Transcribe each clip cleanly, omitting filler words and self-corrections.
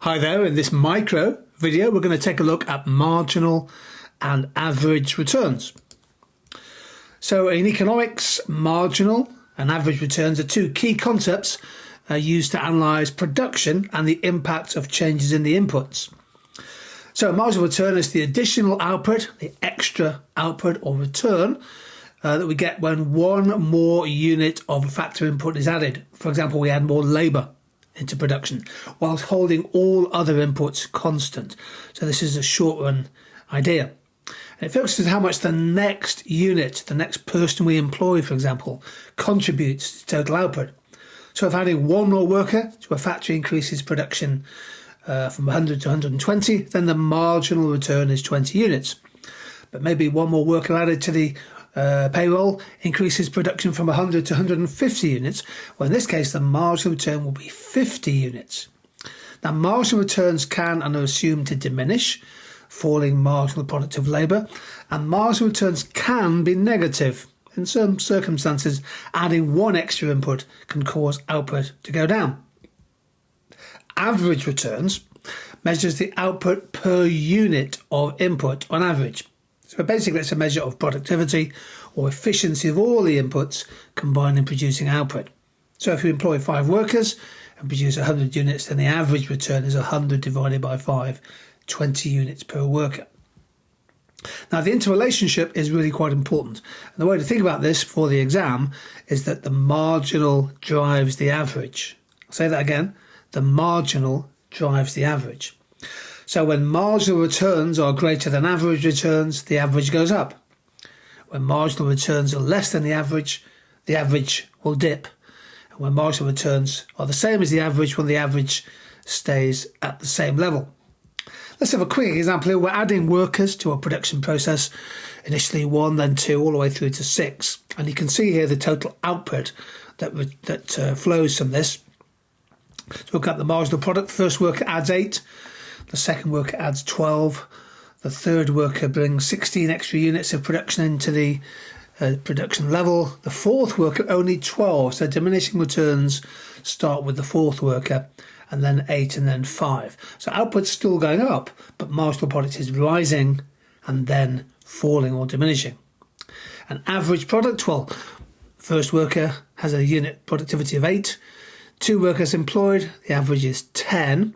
Hi there, in this micro video we're going to take a look at marginal and average returns. So in economics, marginal and average returns are two key concepts used to analyse production and the impact of changes in the inputs. So a marginal return is the additional output, the extra output or return that we get when one more unit of a factor input is added. For example, we add more labour into production whilst holding all other inputs constant. So this is a short run idea. And it focuses on how much the next unit, the next person we employ, for example, contributes to total output. So if adding one more worker to a factory increases production from 100 to 120, then the marginal return is 20 units. But maybe one more worker added to the payroll increases production from 100 to 150 units. Well, in this case, the marginal return will be 50 units. Now, marginal returns can and are assumed to diminish, falling marginal product of labour, and marginal returns can be negative. In some circumstances, adding one extra input can cause output to go down. Average returns measures the output per unit of input on average. So basically it's a measure of productivity or efficiency of all the inputs combined in producing output. So if you employ 5 workers and produce 100 units, then the average return is 100 divided by 5, 20 units per worker. Now the interrelationship is really quite important. And the way to think about this for the exam is that the marginal drives the average. I'll say that again. The marginal drives the average. So when marginal returns are greater than average returns, the average goes up. When marginal returns are less than the average will dip. And when marginal returns are the same as the average, well, the average stays at the same level. Let's have a quick example here. We're adding workers to a production process, initially 1, then 2, all the way through to 6. And you can see here the total output that flows from this. So look at the marginal product. First worker adds 8. The second worker adds 12. The third worker brings 16 extra units of production into the production level. The fourth worker only 12. So diminishing returns start with the fourth worker, and then 8 and then 5. So output's still going up, but marginal product is rising and then falling or diminishing. An average product, well, first worker has a unit productivity of 8. 2 workers employed, the average is 10.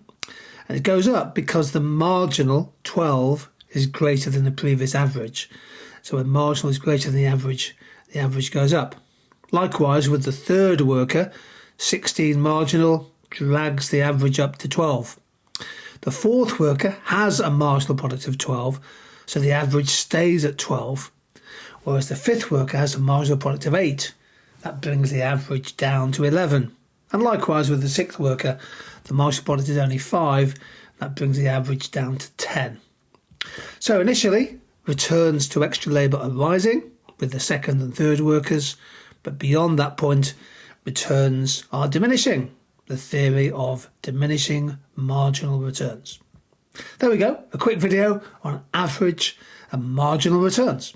And it goes up because the marginal, 12, is greater than the previous average. So when marginal is greater than the average goes up. Likewise, with the third worker, 16 marginal drags the average up to 12. The fourth worker has a marginal product of 12, so the average stays at 12. Whereas the fifth worker has a marginal product of 8. That brings the average down to 11. And likewise with the sixth worker, the marginal product is only 5. That brings the average down to 10. So initially, returns to extra labour are rising with the second and third workers, but beyond that point, returns are diminishing. The theory of diminishing marginal returns. There we go, a quick video on average and marginal returns.